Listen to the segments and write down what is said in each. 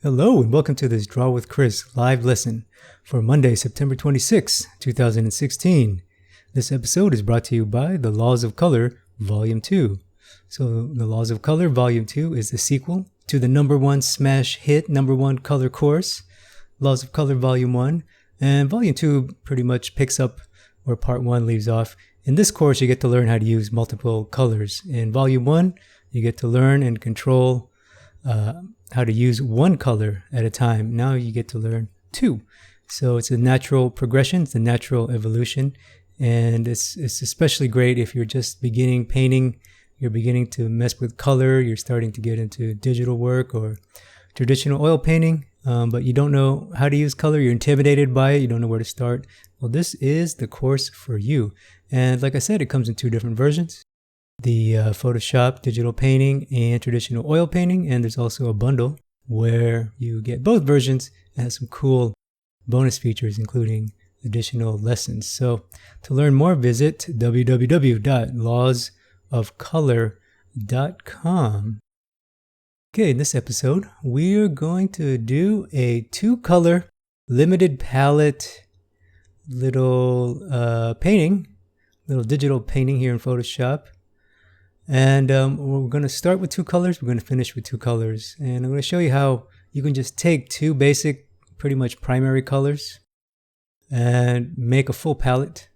Hello and welcome to this Draw with Chris live lesson for Monday, September 26, 2016. This episode is brought to you by The Laws of Color, Volume 2. So The Laws of Color, Volume 2 is the sequel to the number one smash hit, number one color course, Laws of Color, Volume 1. And Volume 2 pretty much picks up where Part 1 leaves off. In this course, you get to learn how to use multiple colors. In Volume 1, you get to learn and control how to use one color at a time. Now you get to learn two. So it's a natural progression, it's a natural evolution, and it's especially great if you're just beginning painting, you're beginning to mess with color, you're starting to get into digital work or traditional oil painting, but you don't know how to use color, you're intimidated by it, you don't know where to start. Well, this is the course for you. And like I said, it comes in two different versions. The Photoshop digital painting and traditional oil painting, and there's also a bundle where you get both versions and has some cool bonus features including additional lessons. So to learn more, visit www.lawsofcolor.com. Okay, in this episode we're going to do a two-color limited palette little digital painting here in Photoshop. And we're going to start with two colors. We're going to finish with two colors. And I'm going to show you how you can just take two basic, pretty much primary colors and make a full palette.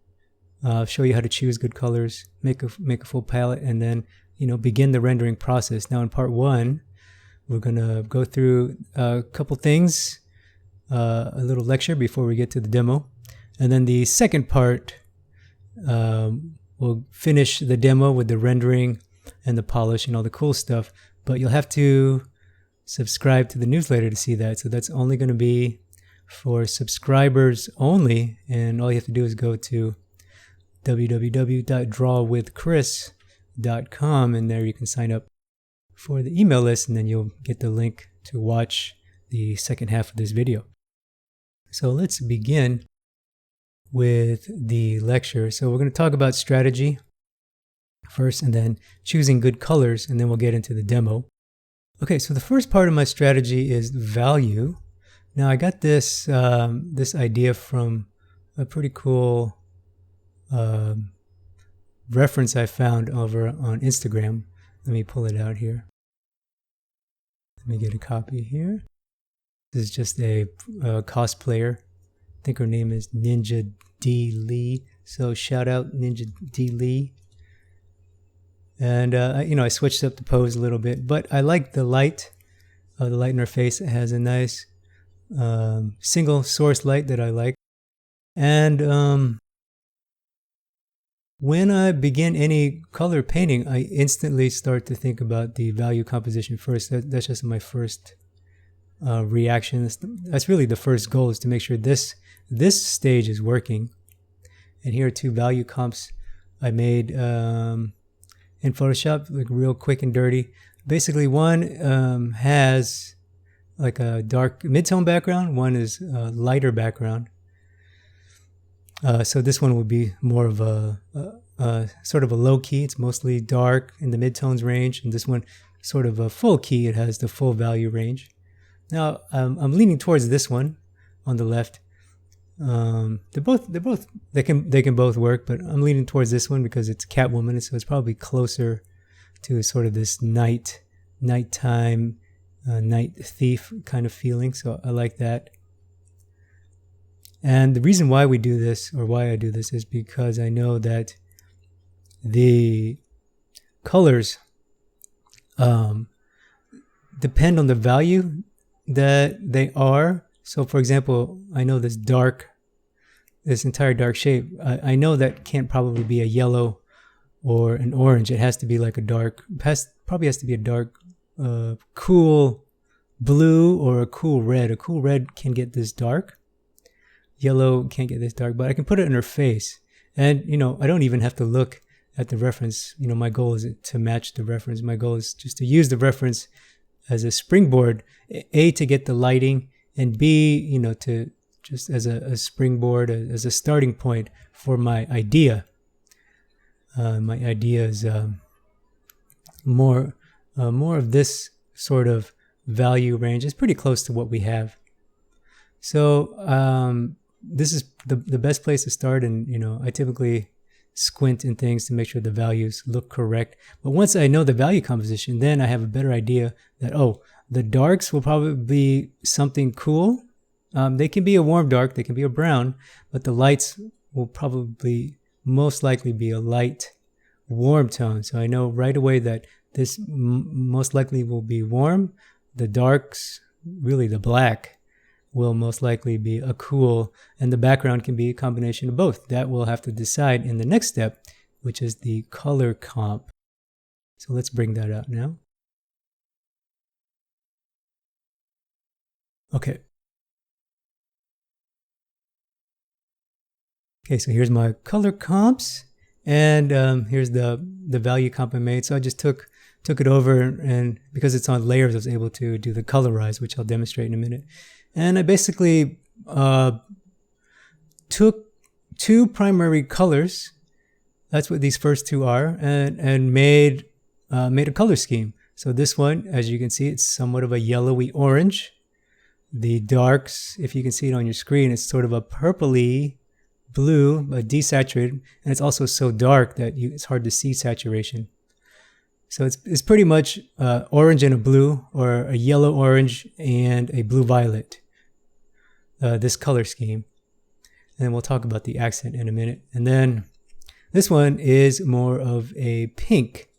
Show you how to choose good colors, make a full palette, and then, begin the rendering process. Now in part one, we're going to go through a couple things, a little lecture before we get to the demo. And then the second part, we'll finish the demo with the rendering and the polish and all the cool stuff, but you'll have to subscribe to the newsletter to see that. So that's only going to be for subscribers only, and all you have to do is go to www.drawwithchris.com, and there you can sign up for the email list, and then you'll get the link to watch the second half of this video. So let's begin with the lecture. So we're going to talk about strategy first and then choosing good colors, and then we'll get into the demo. Okay, so the first part of my strategy is value. Now I got this idea from a pretty cool reference I found over on Instagram. Let me pull it out here. Let me get a copy here. This is just a cosplayer. I think her name is Ninja D. Lee. So shout out Ninja D. Lee. And I switched up the pose a little bit, but I like the light in her face. It has a nice single source light that I like. And when I begin any color painting, I instantly start to think about the value composition first. That's just my first reaction. That's really the first goal, is to make sure this stage is working. And here are two value comps I made in Photoshop, like real quick and dirty. Basically, one has like a dark mid-tone background, one is a lighter background. So this one would be more of a sort of a low key. It's mostly dark in the mid-tones range, and this one sort of a full key. It has the full value range. Now I'm leaning towards this one on the left. They can both work, but I'm leaning towards this one because it's Catwoman, so it's probably closer to sort of this nighttime, night thief kind of feeling. So I like that. And the reason why we do this, or why I do this, is because I know that the colors depend on the value that they are. So for example, I know this entire dark shape, I know that can't probably be a yellow or an orange. It has to be like probably has to be a dark, cool blue or a cool red. A cool red can get this dark. Yellow can't get this dark, but I can put it in her face. And, I don't even have to look at the reference. My goal is to match the reference. My goal is just to use the reference as a springboard, A, to get the lighting, and B, to just as a springboard, as a starting point for my idea. My idea is more of this sort of value range is pretty close to what we have. So this is the best place to start, and I typically squint in things to make sure the values look correct. But once I know the value composition, then I have a better idea that, the darks will probably be something cool. They can be a warm dark, they can be a brown, but the lights will probably most likely be a light warm tone. So I know right away that this most likely will be warm. The darks, really the black, will most likely be a cool, and the background can be a combination of both. That we'll have to decide in the next step, which is the color comp. So let's bring that out now. Okay. Okay, so here's my color comps, and here's the value comp I made. So I just took it over, and because it's on layers, I was able to do the colorize, which I'll demonstrate in a minute. And I basically took two primary colors, that's what these first two are, and made a color scheme. So this one, as you can see, it's somewhat of a yellowy orange. The darks, if you can see it on your screen, it's sort of a purpley blue, but desaturated, and it's also so dark that it's hard to see saturation. So it's pretty much orange and a blue, or a yellow orange and a blue violet. This color scheme, and we'll talk about the accent in a minute. And then this one is more of a pink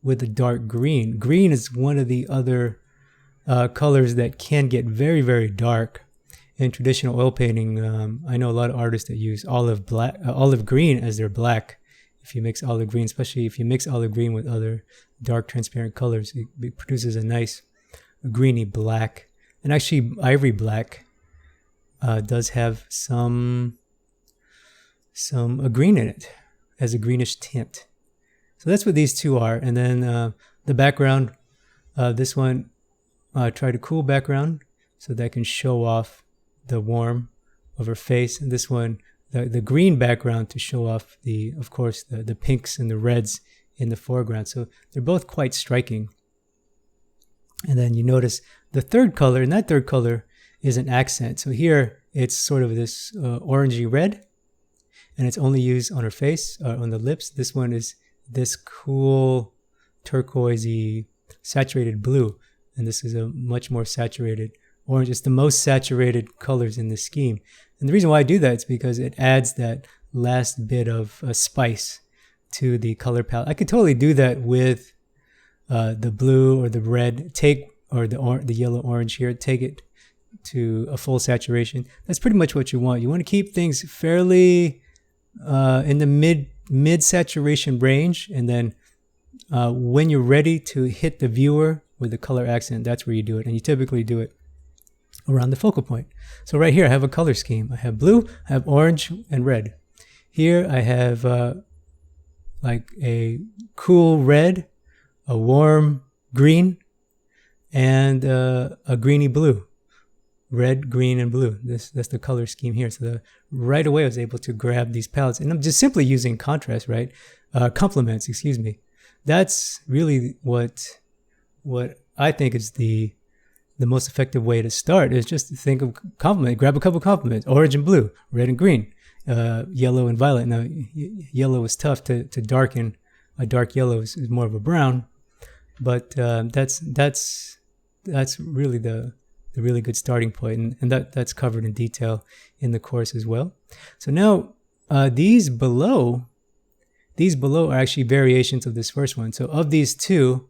with a dark green. Green is one of the other colors that can get very, very dark in traditional oil painting. I know a lot of artists that use olive green as their black. If you mix olive green, especially if you mix olive green with other dark transparent colors, it produces a nice greeny black. And actually, ivory black does have some green in it, has a greenish tint. So that's what these two are. And then the background, this one, tried a cool background so that can show off the warm of her face. And this one, the green background to show off of course, the pinks and the reds in the foreground. So they're both quite striking. And then you notice the third color, and that third color is an accent. So here it's sort of this orangey red, and it's only used on her face, on the lips. This one is this cool turquoisey saturated blue, and this is a much more saturated orange. It's the most saturated colors in this scheme. And the reason why I do that is because it adds that last bit of spice to the color palette. I could totally do that with the blue or the red, or the yellow orange here, take it to a full saturation. That's pretty much what you want. You want to keep things fairly in the mid saturation range, and then when you're ready to hit the viewer with the color accent, that's where you do it. And you typically do it around the focal point. So right here I have a color scheme. I have blue, I have orange and red. Here I have like a cool red, a warm green, and a greeny blue. Red, green, and blue. That's the color scheme here. So right away I was able to grab these palettes, and I'm just simply using contrast, right? Complements, excuse me. That's really what I think is the most effective way to start, is just to think of complement. Grab a couple complements: orange and blue, red and green, yellow and violet. Now, yellow is tough to darken. A dark yellow is more of a brown, but that's really the really good starting point, and that's covered in detail in the course as well. So now these below are actually variations of this first one. So of these two,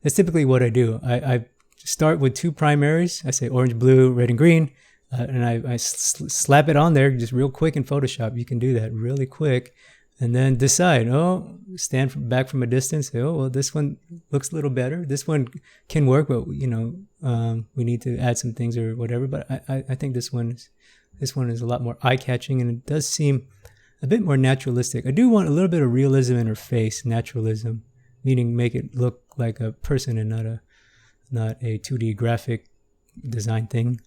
that's typically what I do. I start with two primaries. I say orange, blue, red, and green, and I slap it on there just real quick in Photoshop. You can do that really quick, and then decide, stand back from a distance, say, well, this one looks a little better. This one can work, but we need to add some things or whatever. But I think this one is a lot more eye-catching, and it does seem a bit more naturalistic. I do want a little bit of realism in her face, naturalism, meaning make it look like a person and not a 2D graphic design thing.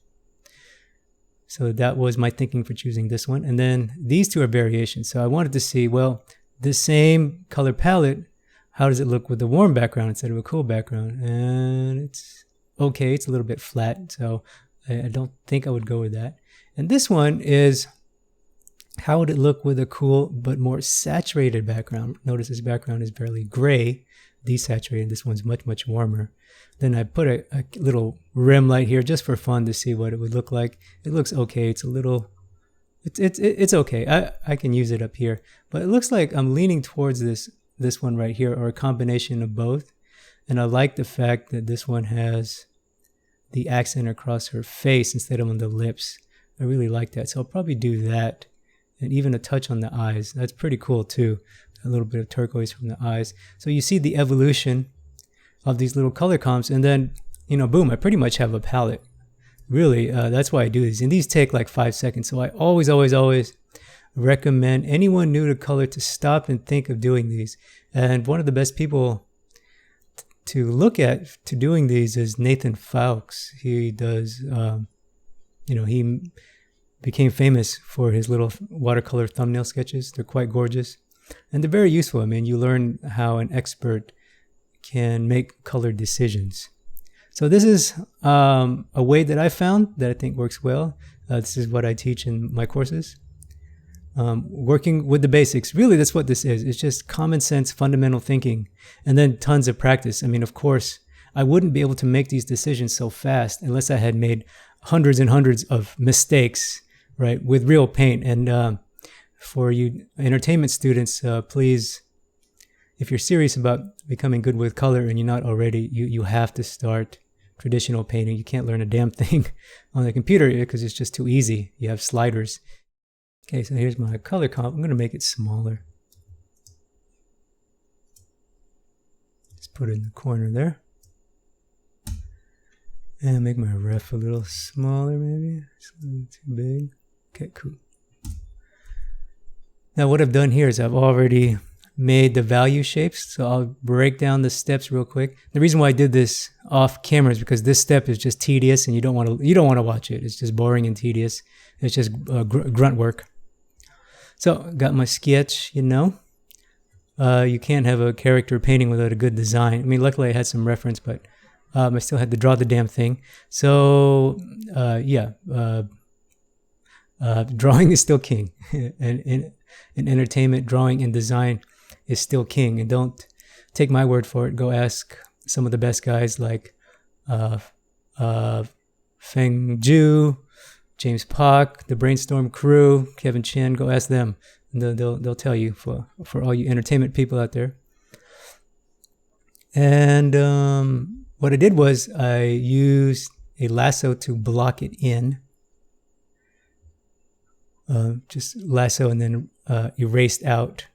So that was my thinking for choosing this one. And then these two are variations. So I wanted to see, well, the same color palette, how does it look with a warm background instead of a cool background? And okay. It's a little bit flat, so I don't think I would go with that. And this one is, how would it look with a cool but more saturated background? Notice this background is barely gray, desaturated. This one's much, much warmer. Then I put a little rim light here just for fun to see what it would look like. It looks okay. It's a little, it's okay. I can use it up here, but it looks like I'm leaning towards this one right here, or a combination of both. And I like the fact that this one has the accent across her face instead of on the lips. I really like that. So I'll probably do that. And even a touch on the eyes. That's pretty cool too. A little bit of turquoise from the eyes. So you see the evolution of these little color comps, and then, boom, I pretty much have a palette. Really, that's why I do these. And these take like 5 seconds. So I always recommend anyone new to color to stop and think of doing these. And one of the best people to look at to doing these is Nathan Fowkes. He does, he became famous for his little watercolor thumbnail sketches. They're quite gorgeous, and they're very useful. I mean, you learn how an expert can make color decisions. So this is a way that I found that I think works well. This is what I teach in my courses. Working with the basics. Really, that's what this is. It's just common sense, fundamental thinking, and then tons of practice. I mean, of course, I wouldn't be able to make these decisions so fast unless I had made hundreds and hundreds of mistakes, right, with real paint. And for you entertainment students, please, if you're serious about becoming good with color and you're not already, you have to start traditional painting. You can't learn a damn thing on the computer because it's just too easy. You have sliders. Okay, so here's my color comp. I'm going to make it smaller. Just put it in the corner there. And make my ref a little smaller maybe. It's a little too big. Okay, cool. Now what I've done here is I've already made the value shapes. So I'll break down the steps real quick. The reason why I did this off camera is because this step is just tedious and you don't want to watch it. It's just boring and tedious. It's just grunt work. So got my sketch, you can't have a character painting without a good design. I mean, luckily I had some reference, but I still had to draw the damn thing. So drawing is still king. And in entertainment, drawing and design is still king. And don't take my word for it. Go ask some of the best guys like Feng Zhu, James Pak, the Brainstorm crew, Kevin Chen. Go ask them. They'll tell you for all you entertainment people out there. And what I did was I used a lasso to block it in. Just lasso and then erased out.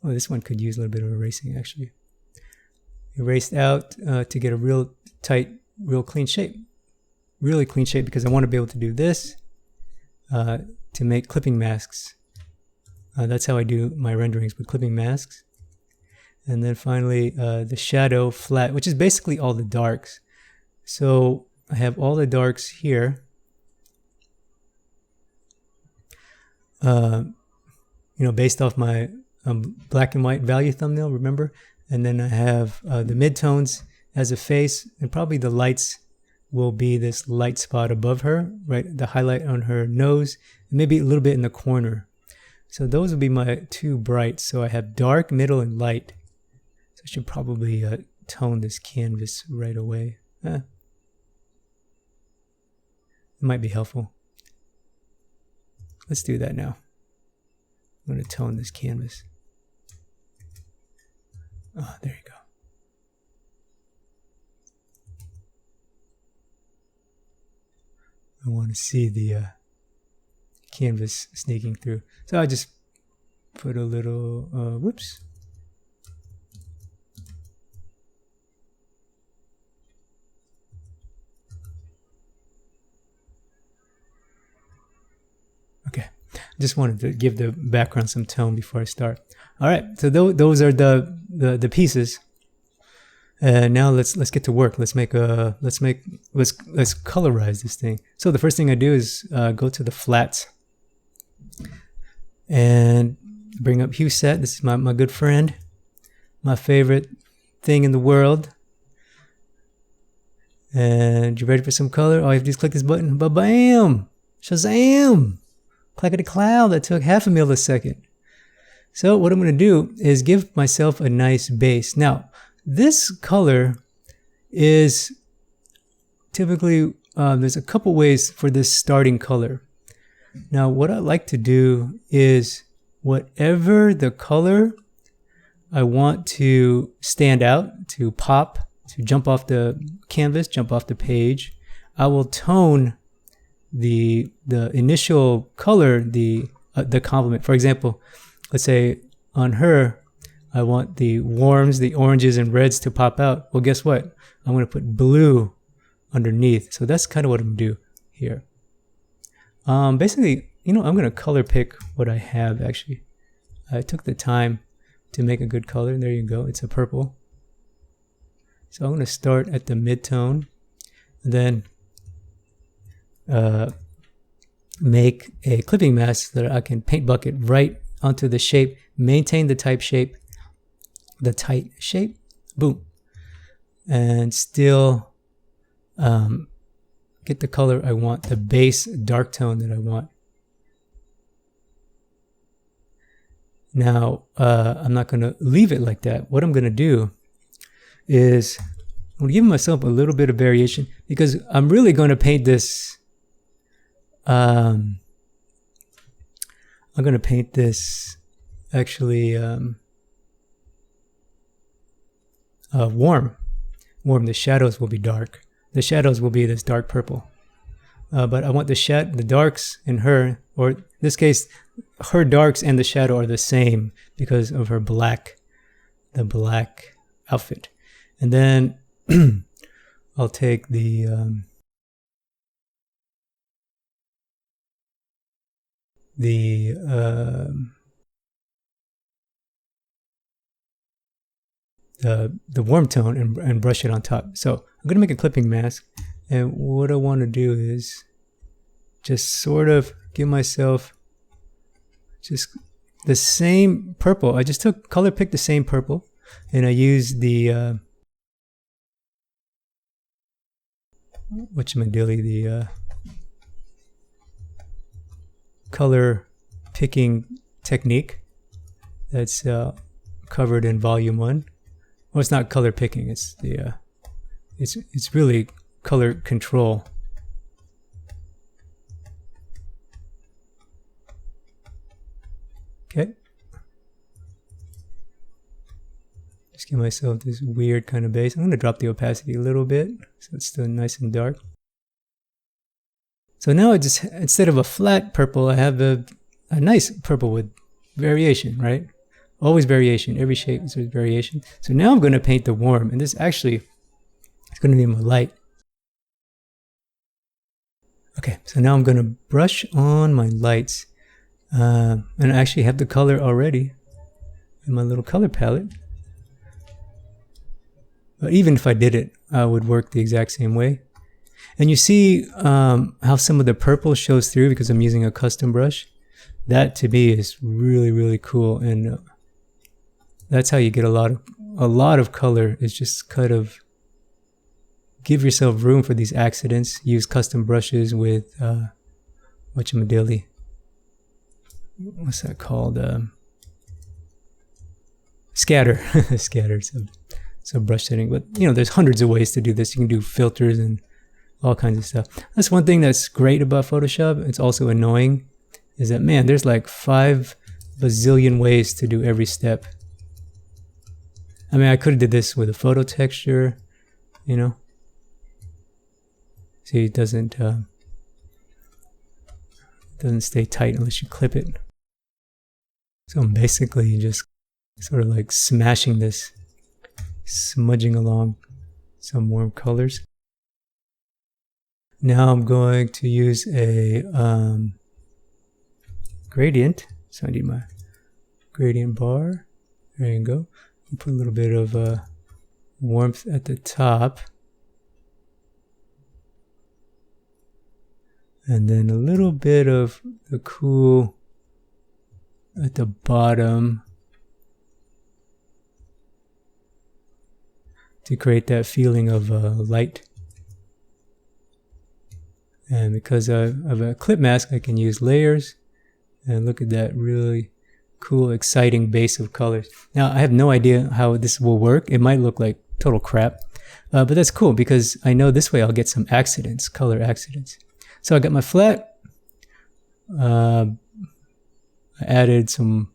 Oh, this one could use a little bit of erasing actually. Erased out to get a real tight, real clean shape. Really clean shape because I want to be able to do this to make clipping masks. That's how I do my renderings, with clipping masks. And then finally the shadow flat, which is basically all the darks. So I have all the darks here. Based off my black and white value thumbnail, remember? And then I have the midtones as a face, and probably the lights will be this light spot above her, right? The highlight on her nose, and maybe a little bit in the corner. So those will be my two brights. So I have dark, middle, and light. So I should probably tone this canvas right away. It might be helpful. Let's do that now. I'm going to tone this canvas. Oh, there you go. I want to see the canvas sneaking through. So I just put a little, whoops. Okay, just wanted to give the background some tone before I start. All right, so those are the pieces. Now let's get to work. Let's colorize this thing. So the first thing I do is go to the flats and bring up HueSet. This is my good friend, my favorite thing in the world. And you ready for some color? All you have to do is click this button. Ba-bam! Shazam! Clackety cloud. That took half a millisecond. So what I'm going to do is give myself a nice base. Now, this color is typically, there's a couple ways for this starting color. Now, what I like to do is whatever the color I want to stand out, to pop, to jump off the canvas, jump off the page, I will tone the initial color, the complement. For example, let's say on her, I want the warms, the oranges and reds to pop out. Well, guess what? I'm going to put blue underneath. So that's kind of what I'm going to do here. Basically, I'm going to color pick what I have actually. I took the time to make a good color. There you go. It's a purple. So I'm going to start at the mid-tone and then make a clipping mask so that I can paint bucket right onto the shape, maintain the tight shape, boom, and still get the color I want, the base dark tone that I want. Now, I'm not going to leave it like that. What I'm going to do is I'm going to give myself a little bit of variation because I'm really going to paint this. I'm going to paint this actually warm. The shadows will be dark. The shadows will be this dark purple. But I want the darks in her, or in this case, her darks and the shadow are the same because of her black outfit. And then I'll take the warm tone and brush it on top. So I'm going to make a clipping mask, and what I want to do is just sort of give myself just the same purple. I just color picked the same purple, and I used the the color picking technique that's covered in volume 1. Well, it's not color picking, it's the it's really color control. Okay, just give myself this weird kind of base. I'm going to drop the opacity a little bit so it's still nice and dark. So now instead of a flat purple, I have a nice purple with variation, right? Always variation. Every shape is variation. So now I'm going to paint the warm, and this actually is going to be my light. Okay, so now I'm going to brush on my lights, and I actually have the color already in my little color palette. But even if I did it, I would work the exact same way. And you see how some of the purple shows through because I'm using a custom brush. That to me is really, really cool, and that's how you get a lot of color. Is just kind of give yourself room for these accidents. Use custom brushes with what's that called? Scatter, scatter. So brush setting. But there's hundreds of ways to do this. You can do filters and all kinds of stuff. That's one thing that's great about Photoshop. It's also annoying. Is that, man, there's like 5 bazillion ways to do every step. I mean, I could have did this with a photo texture, See, it doesn't stay tight unless you clip it. So I'm basically just sort of like smashing this, smudging along some warm colors. Now I'm going to use a gradient. So I need my gradient bar. There you go. Put a little bit of warmth at the top. And then a little bit of the cool at the bottom to create that feeling of light And because of a clip mask, I can use layers. And look at that really cool, exciting base of colors. Now, I have no idea how this will work. It might look like total crap. But that's cool because I know this way I'll get some accidents, color accidents. So I got my flat. I added some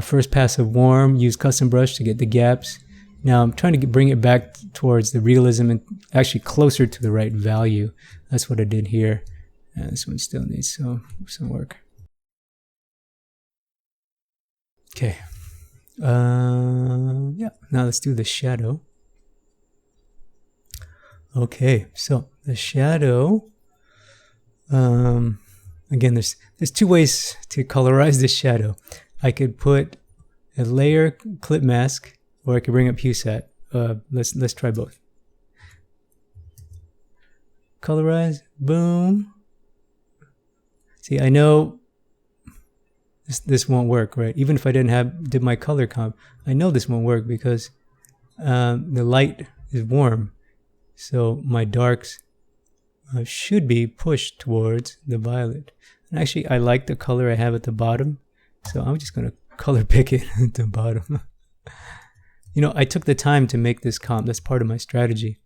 first pass of warm, used custom brush to get the gaps. Now I'm trying to bring it back towards the realism and actually closer to the right value. That's what I did here. And this one still needs some work. Okay. Yeah, now let's do the shadow. Okay, so the shadow, again, there's two ways to colorize the shadow. I could put a layer clip mask, or I could bring up HueSat. Let's try both. Colorize, boom. See, I know this won't work, right? Even if I did my color comp, I know this won't work because the light is warm. So my darks should be pushed towards the violet. And actually, I like the color I have at the bottom. So I'm just going to color pick it at the bottom. You know, I took the time to make this comp. That's part of my strategy.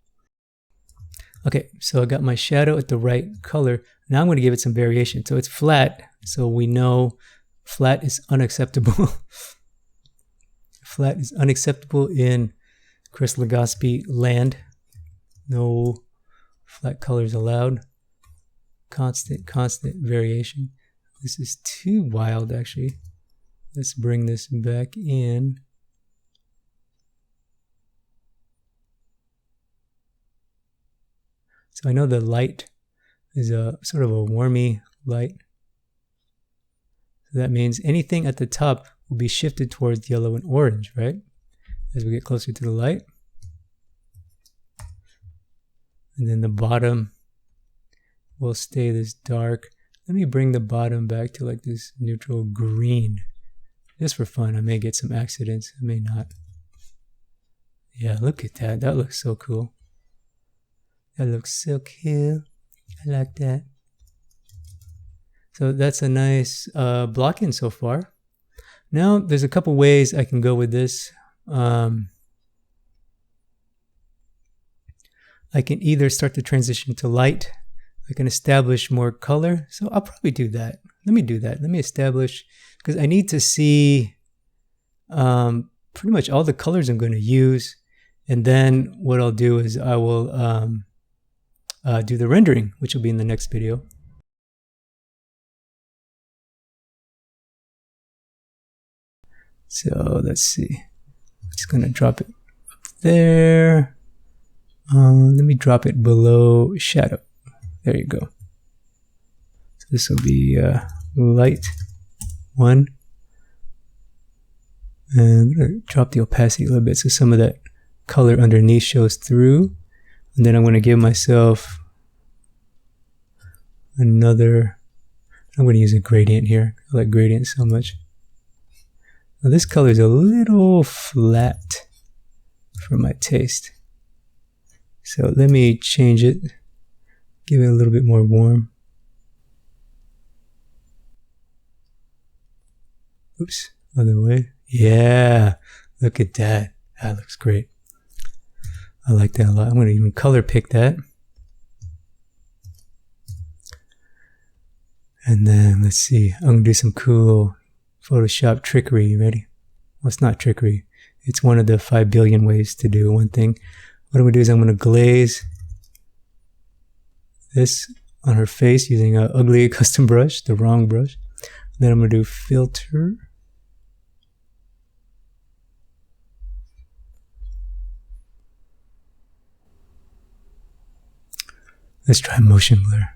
Okay, so I got my shadow at the right color. Now I'm going to give it some variation. So it's flat. So we know flat is unacceptable. Flat is unacceptable in Chris Legaspi land. No flat colors allowed. Constant variation. This is too wild, actually. Let's bring this back in. So I know the light is a sort of a warmy light. So that means anything at the top will be shifted towards yellow and orange, right? As we get closer to the light. And then the bottom will stay this dark. Let me bring the bottom back to like this neutral green. Just for fun. I may get some accidents. I may not. Yeah, look at that. That looks so cool. That looks so cool. I like that. So that's a nice block-in so far. Now, there's a couple ways I can go with this. I can either start to transition to light. I can establish more color. So I'll probably do that. Let me do that. Let me establish, because I need to see pretty much all the colors I'm going to use. And then what I'll do is I will do the rendering, which will be in the next video. So let's see. I'm just going to drop it up there. Let me drop it below shadow. There you go. So this will be light 1. And I'm going to drop the opacity a little bit so some of that color underneath shows through. And then I'm going to give myself another, I'm going to use a gradient here. I like gradients so much. Now this color is a little flat for my taste. So let me change it, give it a little bit more warm. Oops, other way. Yeah, look at that. That looks great. I like that a lot. I'm going to even color pick that. And then let's see. I'm going to do some cool Photoshop trickery. You ready? Well, it's not trickery. It's one of the 5 billion ways to do one thing. What I'm going to do is I'm going to glaze this on her face using an ugly custom brush, the wrong brush. Then I'm going to do filter. Let's try motion blur.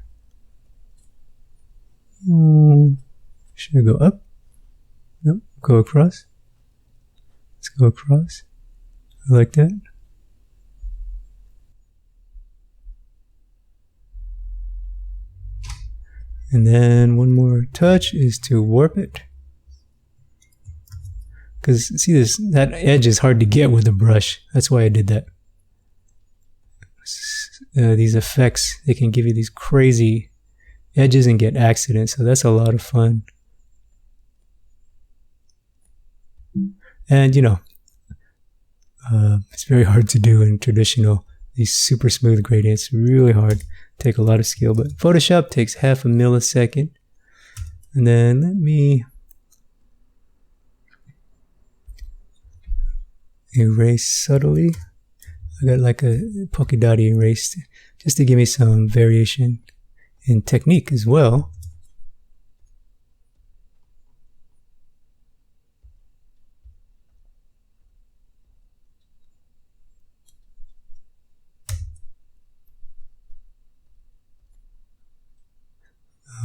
Should I go up? Nope. Go across. Let's go across. I like that. And then one more touch is to warp it. Because see this, that edge is hard to get with a brush. That's why I did that. these effects. They can give you these crazy edges and get accidents. So that's a lot of fun. And, it's very hard to do in traditional, these super smooth gradients. Really hard. Take a lot of skill. But Photoshop takes half a millisecond. And then let me erase subtly. I got like a polka dot erased just to give me some variation in technique as well.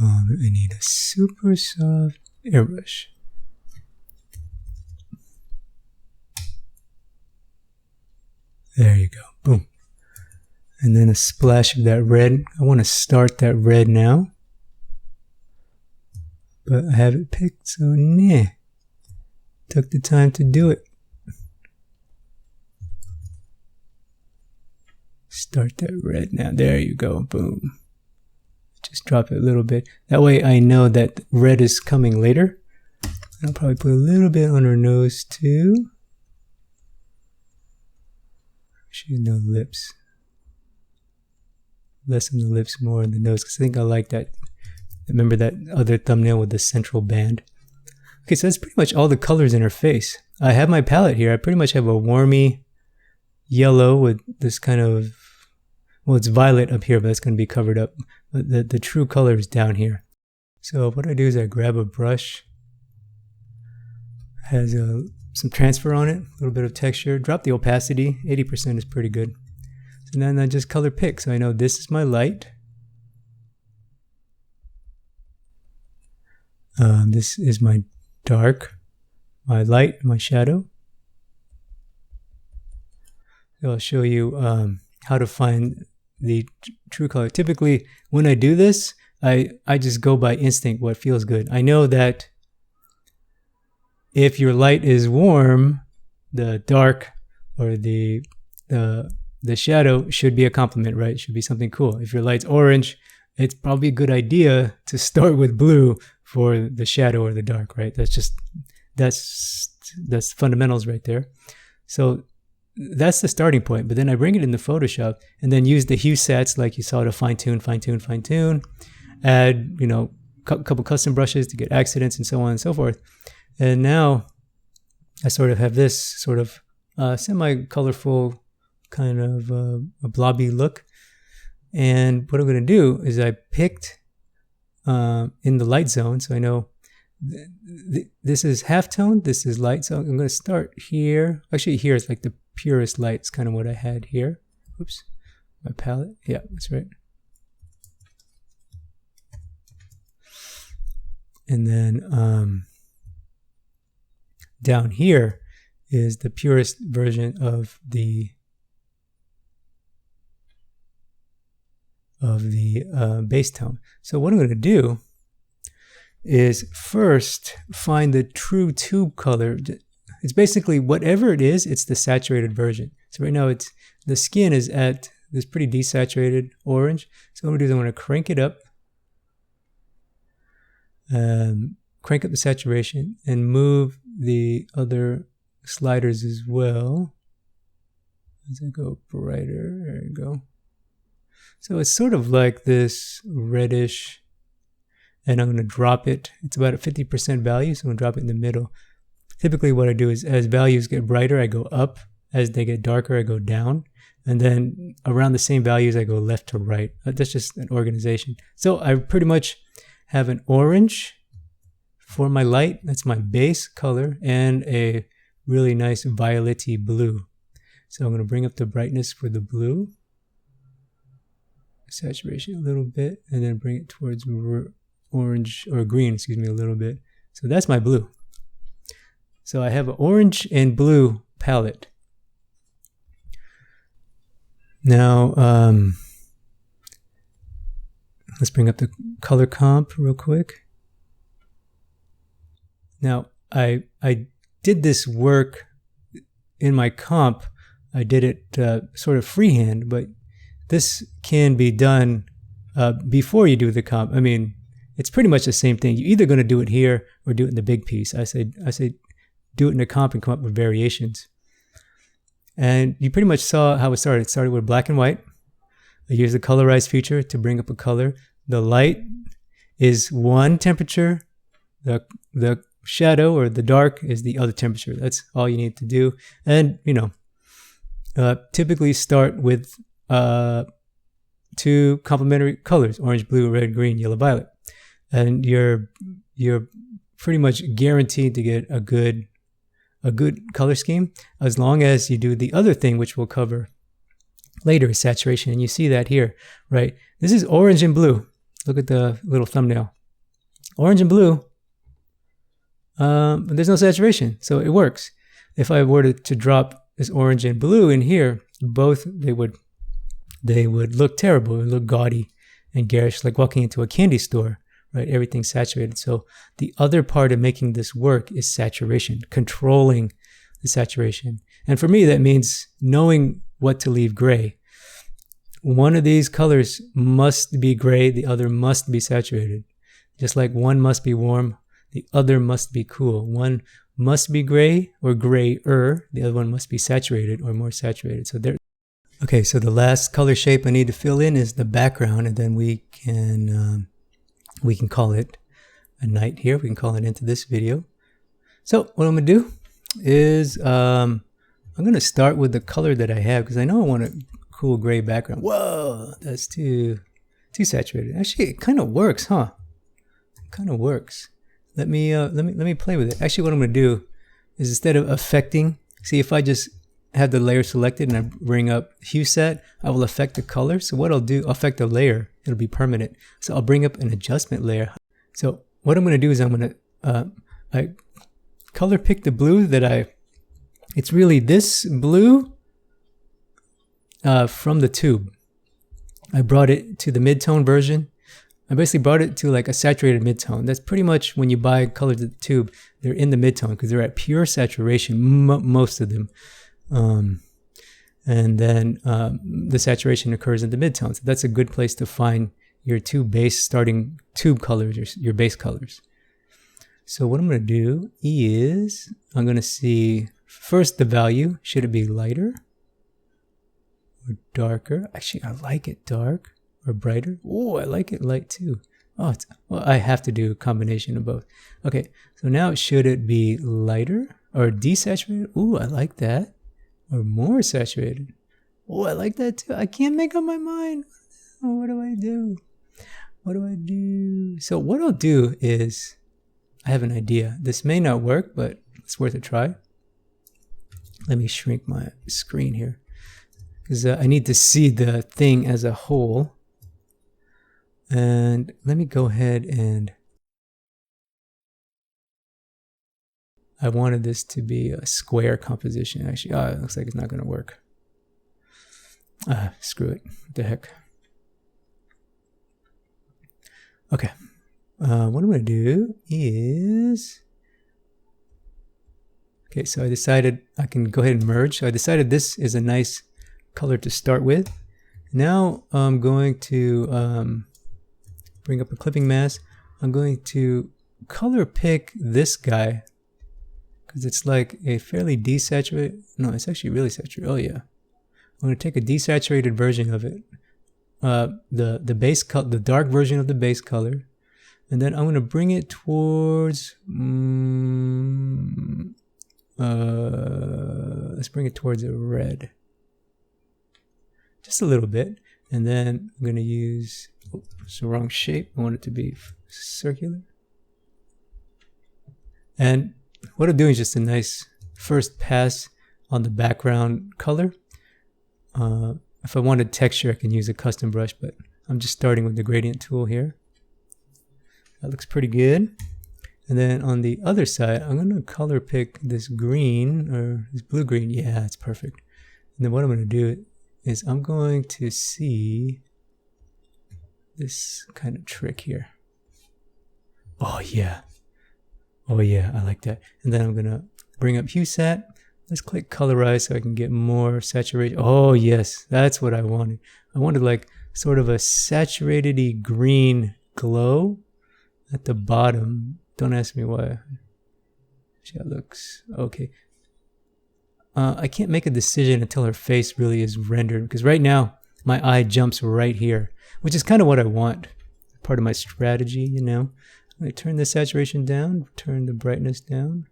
I need a super soft airbrush. There you go. Boom. And then a splash of that red. I want to start that red now. But I have it picked, so nah. Took the time to do it. Start that red now. There you go. Boom. Just drop it a little bit. That way I know that red is coming later. I'll probably put a little bit on her nose too. She's no lips. Less on the lips, more on the nose, because I think I like that. Remember that other thumbnail with the central band? Okay, so that's pretty much all the colors in her face. I have my palette here. I pretty much have a warmy yellow with this kind of, well, it's violet up here, but it's going to be covered up. But the true color is down here. So what I do is I grab a brush, has some transfer on it, a little bit of texture, drop the opacity, 80% is pretty good. So then I just color pick, so I know this is my light. This is my dark, my light, my shadow. So I'll show you how to find the true color. Typically, when I do this, I just go by instinct, what feels good. I know that if your light is warm, the dark or the shadow should be a complement, right? It should be something cool. If your light's orange, it's probably a good idea to start with blue for the shadow or the dark, right? That's fundamentals right there. So that's the starting point. But then I bring it into Photoshop and then use the hue sets like you saw to fine tune, add, couple custom brushes to get accidents and so on and so forth. And now I sort of have this sort of semi-colorful kind of a blobby look. And what I'm going to do is I picked in the light zone. So I know this is halftone, this is light. So I'm going to start here. Actually, here is like the purest light. It's kind of what I had here. Oops, my palette. Yeah, that's right. And then down here is the purest version of the base tone. So what I'm going to do is first find the true tube color. It's basically whatever it is, it's the saturated version. So right now the skin is at this pretty desaturated orange. So what I'm going to do is I'm going to crank it up. Crank up the saturation and move the other sliders as well. As I go brighter, there you go. So it's sort of like this reddish, and I'm going to drop it. It's about a 50% value, so I'm going to drop it in the middle. Typically what I do is as values get brighter, I go up. As they get darker, I go down. And then around the same values, I go left to right. That's just an organization. So I pretty much have an orange for my light. That's my base color, and a really nice violet-y blue. So I'm going to bring up the brightness for the blue. Saturation a little bit, and then bring it towards orange or green, a little bit. So that's my blue. So I have an orange and blue palette. Now, let's bring up the color comp real quick. Now, I did this work in my comp. I did it sort of freehand, but this can be done before you do the comp. I mean, it's pretty much the same thing. You're either going to do it here or do it in the big piece. I say do it in the comp and come up with variations. And you pretty much saw how it started. It started with black and white. I used the colorize feature to bring up a color. The light is one temperature. The shadow or the dark is the other temperature. That's all you need to do. And, typically start with two complementary colors, orange, blue, red, green, yellow, violet. And you're pretty much guaranteed to get a good color scheme as long as you do the other thing, which we'll cover later, is saturation. And you see that here, right? This is orange and blue. Look at the little thumbnail. Orange and blue. There's no saturation, so it works. If I were to drop this orange and blue in here, both they would look terrible. It would look gaudy and garish, like walking into a candy store, right? Everything's saturated. So the other part of making this work is saturation, controlling the saturation. And for me, that means knowing what to leave gray. One of these colors must be gray, the other must be saturated. Just like one must be warm, the other must be cool. One must be gray or grayer, the other one must be saturated or more saturated. So there. Okay, so the last color shape I need to fill in is the background, and then we can call it a night here. We can call it into this video. So what I'm gonna do is I'm gonna start with the color that I have because I know I want a cool gray background. Whoa, that's too saturated. Actually, it kind of works, huh? It kind of works. Let me play with it. Actually, what I'm gonna do is instead of affecting, see if I just have the layer selected and I bring up hue set, I will affect the color. So what I'll do, I'll affect the layer. It'll be permanent. So I'll bring up an adjustment layer. So what I'm gonna do is I'm gonna I color pick the blue that it's really this blue from the tube. I brought it to the mid-tone version. I basically brought it to like a saturated mid-tone. That's pretty much when you buy colors at the tube, they're in the mid-tone because they're at pure saturation, most of them. And then the saturation occurs in the mid-tone. So that's a good place to find your two base starting tube colors, your base colors. So what I'm going to do is I'm going to see first the value. Should it be lighter or darker? Actually, I like it dark. Or brighter. Oh, I like it light too. Oh, well, I have to do a combination of both. Okay, so now should it be lighter or desaturated? Oh, I like that. Or more saturated. Oh, I like that too. I can't make up my mind. What do I do? What do I do? So what I'll do is, I have an idea. This may not work, but it's worth a try. Let me shrink my screen here because I need to see the thing as a whole. And let me go ahead and I wanted this to be a square composition. Actually, it looks like it's not going to work. Screw it. What the heck? Okay. What I'm going to do is... Okay, so I decided I can go ahead and merge. So I decided this is a nice color to start with. Now I'm going to... bring up a clipping mask. I'm going to color pick this guy because it's like a fairly desaturated. No, it's actually really saturated. Oh yeah, I'm going to take a desaturated version of it, the base color, the dark version of the base color, and then I'm going to bring it towards. Let's bring it towards a red, just a little bit, and then I'm going to use. Oh, it's the wrong shape. I want it to be circular. And what I'm doing is just a nice first pass on the background color. If I wanted texture, I can use a custom brush, but I'm just starting with the gradient tool here. That looks pretty good. And then on the other side, I'm going to color pick this green or this blue-green. Yeah, it's perfect. And then what I'm going to do is I'm going to see this kind of trick here. Oh yeah, I like that. And then I'm gonna bring up hue set. Let's click colorize so I can get more saturation. Oh yes, that's what I wanted. I wanted like sort of a saturated-y green glow at the bottom. Don't ask me why. See how it looks. Okay. I can't make a decision until her face really is rendered, because right now my eye jumps right here, which is kind of what I want. Part of my strategy, you know. I'm going to turn the saturation down, turn the brightness down.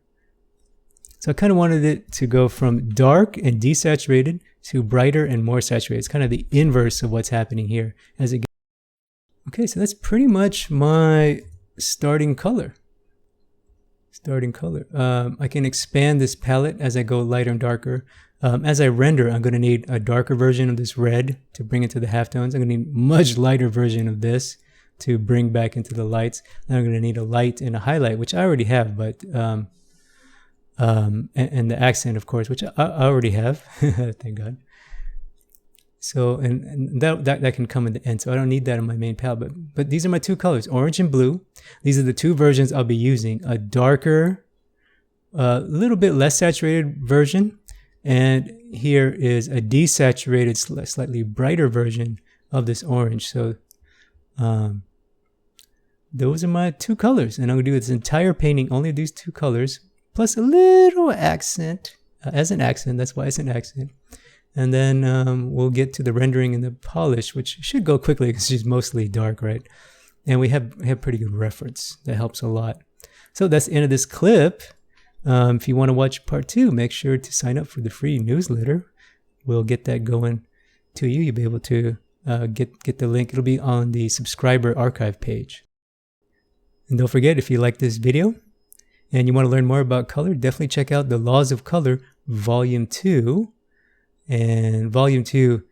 So I kind of wanted it to go from dark and desaturated to brighter and more saturated. It's kind of the inverse of what's happening here as it gets. Okay, so that's pretty much my starting color. I can expand this palette as I go lighter and darker. As I render, I'm going to need a darker version of this red to bring it to the halftones. I'm going to need a much lighter version of this to bring back into the lights. Then I'm going to need a light and a highlight, which I already have, but and the accent, of course, which I already have. Thank God. So and that can come in the end. So I don't need that in my main palette. But these are my two colors, orange and blue. These are the two versions I'll be using: a darker, little bit less saturated version, and here is a desaturated, slightly brighter version of this orange. So those are my two colors, and I'm gonna do this entire painting only these two colors, plus a little accent as an accent. That's why it's an accent. And then we'll get to the rendering and the polish, which should go quickly because she's mostly dark, right? And we have pretty good reference. That helps a lot. So that's the end of this clip. If you want to watch part 2, make sure to sign up for the free newsletter. We'll get that going to you. You'll be able to get the link. It'll be on the subscriber archive page. And don't forget, if you like this video and you want to learn more about color, definitely check out The Laws of Color Volume 2. And Volume 2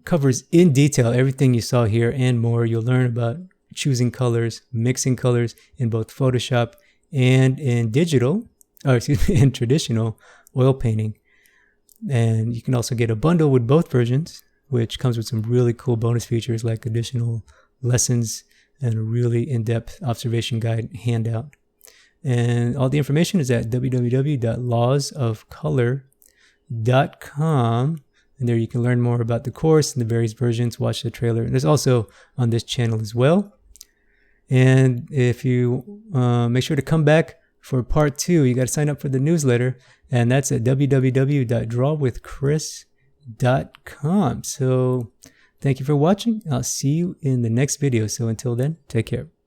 covers in detail everything you saw here and more. You'll learn about choosing colors, mixing colors in both Photoshop and in in traditional oil painting. And you can also get a bundle with both versions, which comes with some really cool bonus features like additional lessons and a really in-depth observation guide handout. And all the information is at www.lawsofcolor.com, and there you can learn more about the course and the various versions, watch the trailer, and there's also on this channel as well. And if you make sure to come back for part 2, you got to sign up for the newsletter, and that's at www.drawwithchris.com. So thank you for watching. I'll see you in the next video. So until then, take care.